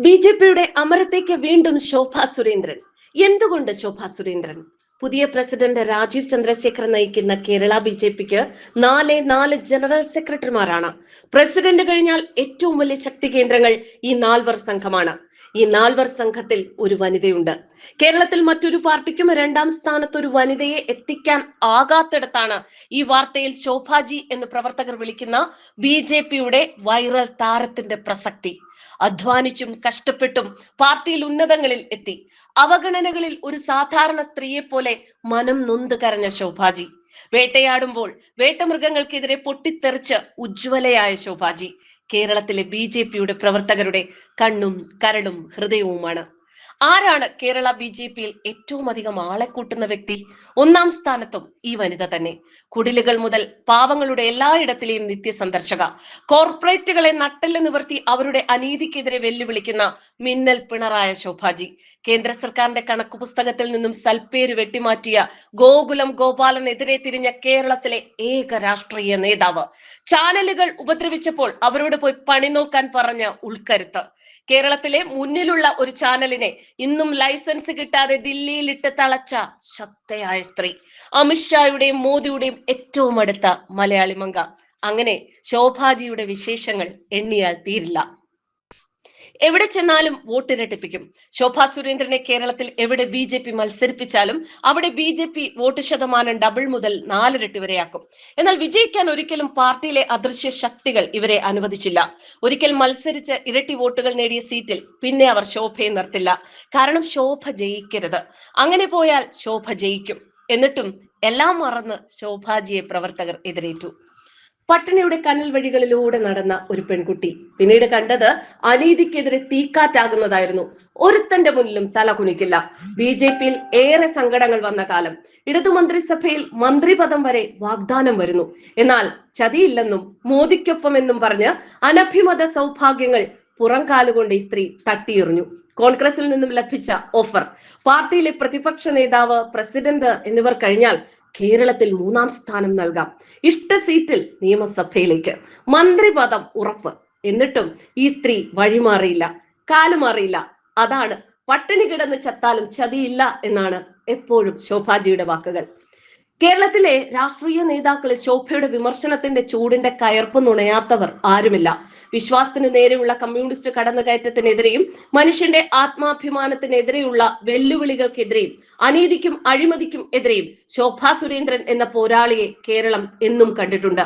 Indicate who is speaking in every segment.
Speaker 1: ബി.ജെ.പിയുടെ അമരത്തേക്ക് വീണ്ടും ശോഭാ സുരേന്ദ്രൻ. എന്തുകൊണ്ട് ശോഭാ സുരേന്ദ്രൻ? പുതിയ പ്രസിഡന്റ് രാജീവ് ചന്ദ്രശേഖർ നയിക്കുന്ന കേരള ബി.ജെ.പിക്ക് നാല് ജനറൽ സെക്രട്ടറിമാരാണ്. പ്രസിഡന്റ് കഴിഞ്ഞാൽ ഏറ്റവും വലിയ ശക്തി കേന്ദ്രങ്ങൾ ഈ നാൽവർ സംഘമാണ്. ഈ നാൽവർ സംഘത്തിൽ ഒരു വനിതയുണ്ട്. കേരളത്തിൽ മറ്റൊരു പാർട്ടിക്കും രണ്ടാം സ്ഥാനത്ത് ഒരു വനിതയെ എത്തിക്കാൻ ആകാത്തിടത്താണ് ഈ വാർത്തയിൽ ശോഭാജി എന്ന് പ്രവർത്തകർ വിളിക്കുന്ന ബി.ജെ.പിയുടെ വൈറൽ താരത്തിന്റെ പ്രസക്തി. അധ്വാനിച്ചും കഷ്ടപ്പെട്ടും പാർട്ടിയിൽ ഉന്നതങ്ങളിൽ എത്തി. അവഗണനകളിൽ ഒരു സാധാരണ സ്ത്രീയെ പോലെ മനം നൊന്ത് കരഞ്ഞ ശോഭാജി. വേട്ടയാടുമ്പോൾ വേട്ടമൃഗങ്ങൾക്കെതിരെ പൊട്ടിത്തെറിച്ച് ഉജ്ജ്വലയായ ശോഭാജി കേരളത്തിലെ ബി.ജെ.പിയുടെ പ്രവർത്തകരുടെ കണ്ണും കരളും ഹൃദയവുമാണ്. ആരാണ് കേരള ബി.ജെ.പിയിൽ ഏറ്റവും അധികം ആളെ കൂട്ടുന്ന വ്യക്തി? ഒന്നാം സ്ഥാനത്തും ഈ വനിത തന്നെ. കുടിലുകൾ മുതൽ പാവങ്ങളുടെ എല്ലായിടത്തിലെയും നിത്യസന്ദർശക, കോർപ്പറേറ്റുകളെ നട്ടെല്ല് നിവർത്തി അവരുടെ അനീതിക്കെതിരെ വെല്ലുവിളിക്കുന്ന മിന്നൽ പിണറായ ശോഭാജി. കേന്ദ്ര സർക്കാരിന്റെ കണക്കു പുസ്തകത്തിൽ നിന്നും സൽപ്പേര് വെട്ടിമാറ്റിയ ഗോകുലം ഗോപാലനെതിരെ തിരിഞ്ഞ കേരളത്തിലെ ഏക രാഷ്ട്രീയ നേതാവ്. ചാനലുകൾ ഉപദ്രവിച്ചപ്പോൾ അവരോട് പോയി പണി നോക്കാൻ പറഞ്ഞ ഉൾക്കരുത്ത്. കേരളത്തിലെ മുന്നിലുള്ള ഒരു ചാനലിനെ ഇന്നും ലൈസൻസ് കിട്ടാതെ ദില്ലിയിലിട്ട് തളച്ച ശക്തയായ സ്ത്രീ. അമിത്ഷായുടെയും മോദിയുടെയും ഏറ്റവും അടുത്ത മലയാളി മങ്ക. അങ്ങനെ ശോഭാജിയുടെ വിശേഷങ്ങൾ എണ്ണിയാൽ തീരില്ല. എവിടെ ചെന്നാലും വോട്ടിരട്ടിപ്പിക്കും. ശോഭാ സുരേന്ദ്രനെ കേരളത്തിൽ എവിടെ ബി.ജെ.പി മത്സരിപ്പിച്ചാലും അവിടെ ബി.ജെ.പി വോട്ട് ശതമാനം ഡബിൾ മുതൽ 4 ഇരട്ടി വരെയാക്കും. എന്നാൽ വിജയിക്കാൻ ഒരിക്കലും പാർട്ടിയിലെ അദൃശ്യ ശക്തികൾ ഇവരെ അനുവദിച്ചില്ല. ഒരിക്കൽ മത്സരിച്ച് ഇരട്ടി വോട്ടുകൾ നേടിയ സീറ്റിൽ പിന്നെ അവർ ശോഭയെ നിർത്തില്ല. കാരണം ശോഭ ജയിക്കരുത്. അങ്ങനെ പോയാൽ ശോഭ ജയിക്കും. എന്നിട്ടും എല്ലാം മറന്ന് ശോഭാജിയെ പ്രവർത്തകർ എതിരേറ്റു. പട്ടിണിയുടെ കനൽ വഴികളിലൂടെ നടന്ന ഒരു പെൺകുട്ടി പിന്നീട് കണ്ടത് അനീതിക്കെതിരെ തീക്കാറ്റാകുന്നതായിരുന്നു. ഒരുത്തന്റെ മുന്നിലും തല കുനിക്കില്ല. ബി.ജെ.പിയിൽ ഏറെ സങ്കടങ്ങൾ വന്ന കാലം. ഇടതു മന്ത്രിസഭയിൽ മന്ത്രിപദം വരെ വാഗ്ദാനം വരുന്നു. എന്നാൽ ചതിയില്ലെന്നും മോദിക്കൊപ്പം എന്നും പറഞ്ഞ് അനഭിമത സൗഭാഗ്യങ്ങൾ പുറംകാലുകൊണ്ട് ഈ സ്ത്രീ തട്ടിയെറിഞ്ഞു. കോൺഗ്രസിൽ നിന്നും ലഭിച്ച ഓഫർ, പാർട്ടിയിലെ പ്രതിപക്ഷ നേതാവ്, പ്രസിഡന്റ് എന്നിവർ കഴിഞ്ഞാൽ കേരളത്തിൽ 3-ാം സ്ഥാനം നൽകാം, ഇഷ്ട സീറ്റിൽ നിയമസഭയിലേക്ക്, മന്ത്രിപദം ഉറപ്പ്. എന്നിട്ടും ഈ സ്ത്രീ വഴിമാറിയില്ല, കാലുമാറിയില്ല. അതാണ് പട്ടിണി കിടന്ന് ചത്താലും ചതിയില്ല എന്നാണ് എപ്പോഴും ശോഭാജിയുടെ വാക്കുകൾ. കേരളത്തിലെ രാഷ്ട്രീയ നേതാക്കളിൽ ശോഭയുടെ വിമർശനത്തിന്റെ ചൂടിന്റെ കയർപ്പ് നുണയാത്തവർ ആരുമില്ല. വിശ്വാസത്തിന് നേരെയുള്ള കമ്മ്യൂണിസ്റ്റ് കടന്നുകയറ്റത്തിനെതിരെയും മനുഷ്യന്റെ ആത്മാഭിമാനത്തിനെതിരെയുള്ള വെല്ലുവിളികൾക്കെതിരെയും അനീതിക്കും അഴിമതിക്കും എതിരെയും ശോഭാ സുരേന്ദ്രൻ എന്ന പോരാളിയെ കേരളം എന്നും കണ്ടിട്ടുണ്ട്.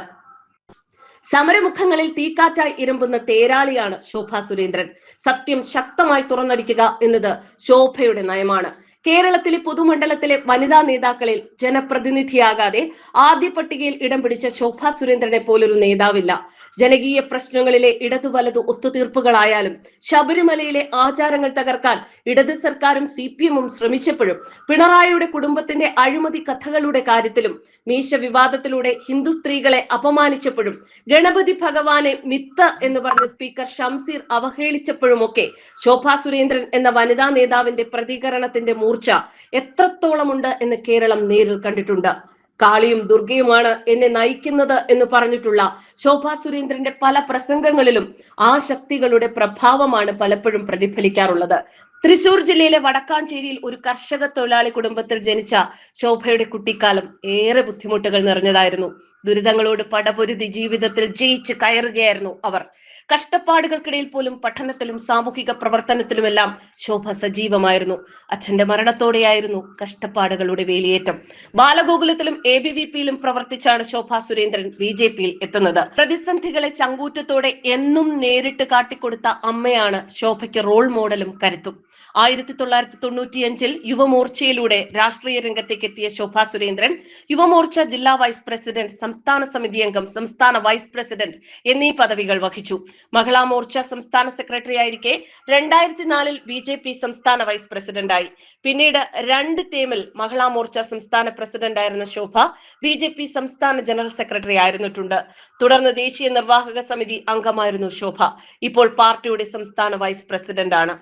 Speaker 1: സമരമുഖങ്ങളിൽ തീക്കാറ്റായി ഇരമ്പുന്ന തേരാളിയാണ് ശോഭാ സുരേന്ദ്രൻ. സത്യം ശക്തമായി തുറന്നടിക്കുക എന്നത് ശോഭയുടെ നയമാണ്. കേരളത്തിലെ പൊതുമണ്ഡലത്തിലെ വനിതാ നേതാക്കളിൽ ജനപ്രതിനിധിയാകാതെ ആദ്യ പട്ടികയിൽ ഇടം പിടിച്ച ശോഭാ സുരേന്ദ്രനെ പോലൊരു നേതാവില്ല. ജനകീയ പ്രശ്നങ്ങളിലെ ഇടതു വലതു ഒത്തുതീർപ്പുകളായാലും ശബരിമലയിലെ ആചാരങ്ങൾ തകർക്കാൻ ഇടത് സർക്കാരും CPM-ഉം ശ്രമിച്ചപ്പോഴും, പിണറായിയുടെ കുടുംബത്തിന്റെ അഴിമതി കഥകളുടെ കാര്യത്തിലും, മീശ വിവാദത്തിലൂടെ ഹിന്ദു സ്ത്രീകളെ അപമാനിച്ചപ്പോഴും, ഗണപതി ഭഗവാനെ മിത്ത് എന്ന് പറഞ്ഞ സ്പീക്കർ ഷംസീർ അവഹേളിച്ചപ്പോഴുമൊക്കെ ശോഭാ സുരേന്ദ്രൻ എന്ന വനിതാ നേതാവിന്റെ പ്രതികരണത്തിന്റെ മൂർച്ച എത്രത്തോളമുണ്ട് എന്ന് കേരളം നേരിൽ കണ്ടിട്ടുണ്ട്. കാളിയും ദുർഗയുമാണ് എന്നെ നയിക്കുന്നത് എന്ന് പറഞ്ഞിട്ടുള്ള ശോഭാ സുരേന്ദ്രന്റെ പല പ്രസംഗങ്ങളിലും ആ ശക്തികളുടെ പ്രഭാവമാണ് പലപ്പോഴും പ്രതിഫലിക്കാറുള്ളത്. തൃശൂർ ജില്ലയിലെ വടക്കാഞ്ചേരിയിൽ ഒരു കർഷക തൊഴിലാളി കുടുംബത്തിൽ ജനിച്ച ശോഭയുടെ കുട്ടിക്കാലം ഏറെ ബുദ്ധിമുട്ടുകൾ നിറഞ്ഞതായിരുന്നു. ദുരിതങ്ങളോട് പടപൊരുതി ജീവിതത്തിൽ ജയിച്ച് കയറുകയായിരുന്നു അവർ. കഷ്ടപ്പാടുകൾക്കിടയിൽ പോലും പഠനത്തിലും സാമൂഹിക പ്രവർത്തനത്തിലുമെല്ലാം ശോഭ സജീവമായിരുന്നു. അച്ഛന്റെ മരണത്തോടെയായിരുന്നു കഷ്ടപ്പാടുകളുടെ വേലിയേറ്റം. ബാലഗോകുലത്തിലും ABVP-യിലും പ്രവർത്തിച്ചാണ് ശോഭാ സുരേന്ദ്രൻ ബി.ജെ.പിയിൽ എത്തുന്നത്. പ്രതിസന്ധികളെ ചങ്കൂറ്റത്തോടെ എന്നും നേരിട്ട് കാട്ടിക്കൊടുത്ത അമ്മയാണ് ശോഭയ്ക്ക് റോൾ മോഡലും കരുത്തും. 1995-ൽ യുവമോർച്ചയിലൂടെ രാഷ്ട്രീയ രംഗത്തേക്ക് എത്തിയ ശോഭാ സുരേന്ദ്രൻ യുവമോർച്ച ജില്ലാ വൈസ് പ്രസിഡന്റ്, സംസ്ഥാന സമിതി അംഗം, സംസ്ഥാന വൈസ് പ്രസിഡന്റ് എന്നീ പദവികൾ വഹിച്ചു. മഹിളാ മോർച്ച സംസ്ഥാന സെക്രട്ടറി ആയിരിക്കെ 2004-ൽ ബി.ജെ.പി സംസ്ഥാന വൈസ് പ്രസിഡന്റായി. പിന്നീട് 2 ടേമിൽ മഹിളാ മോർച്ച സംസ്ഥാന പ്രസിഡന്റ് ആയിരുന്ന ശോഭ ബി.ജെ.പി സംസ്ഥാന ജനറൽ സെക്രട്ടറി ആയിരുന്നിട്ടുണ്ട്. തുടർന്ന് ദേശീയ നിർവാഹക സമിതി അംഗമായിരുന്നു ശോഭ. ഇപ്പോൾ പാർട്ടിയുടെ സംസ്ഥാന വൈസ് പ്രസിഡന്റ് ആണ്.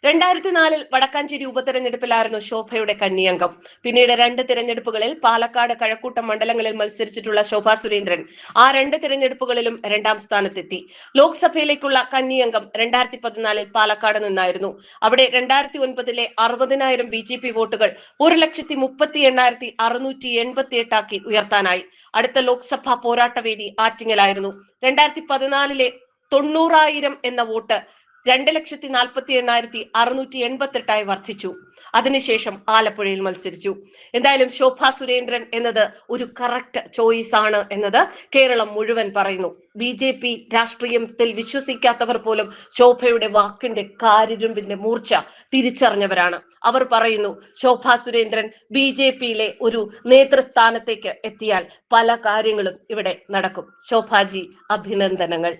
Speaker 1: 2004 വടക്കാഞ്ചേരി ഉപതെരഞ്ഞെടുപ്പിലായിരുന്നു ശോഭയുടെ കന്നിയംഗം. പിന്നീട് 2 തിരഞ്ഞെടുപ്പുകളിൽ പാലക്കാട്, കഴക്കൂട്ടം മണ്ഡലങ്ങളിൽ മത്സരിച്ചിട്ടുള്ള ശോഭാ സുരേന്ദ്രൻ ആ 2 തിരഞ്ഞെടുപ്പുകളിലും 2ാം സ്ഥാനത്തെത്തി. ലോക്സഭയിലേക്കുള്ള കന്നിയംഗം 2014 പാലക്കാട് നിന്നായിരുന്നു. അവിടെ 2009 60,000 BJP വോട്ടുകൾ 1,38,688 ആക്കി ഉയർത്താനായി. അടുത്ത ലോക്സഭാ പോരാട്ടവേദി ആറ്റിങ്ങലായിരുന്നു. 2014 90,000 എന്ന വോട്ട് 2,48,688 വർദ്ധിച്ചു. അതിനുശേഷം ആലപ്പുഴയിൽ മത്സരിച്ചു. എന്തായാലും ശോഭാ സുരേന്ദ്രൻ എന്നത് ഒരു കറക്റ്റ് ചോയ്സ് ആണ് എന്നത് കേരളം മുഴുവൻ പറയുന്നു. BJP രാഷ്ട്രീയത്തിൽ വിശ്വസിക്കാത്തവർ പോലും ശോഭയുടെ വാക്കിന്റെ കാരിരുമ്പിന്റെ മൂർച്ച തിരിച്ചറിഞ്ഞവരാണ്. അവർ പറയുന്നു ശോഭാ സുരേന്ദ്രൻ BJPയിലെ ഒരു നേതൃസ്ഥാനത്തേക്ക് എത്തിയാൽ പല കാര്യങ്ങളും ഇവിടെ നടക്കും. ശോഭാജി, അഭിനന്ദനങ്ങൾ.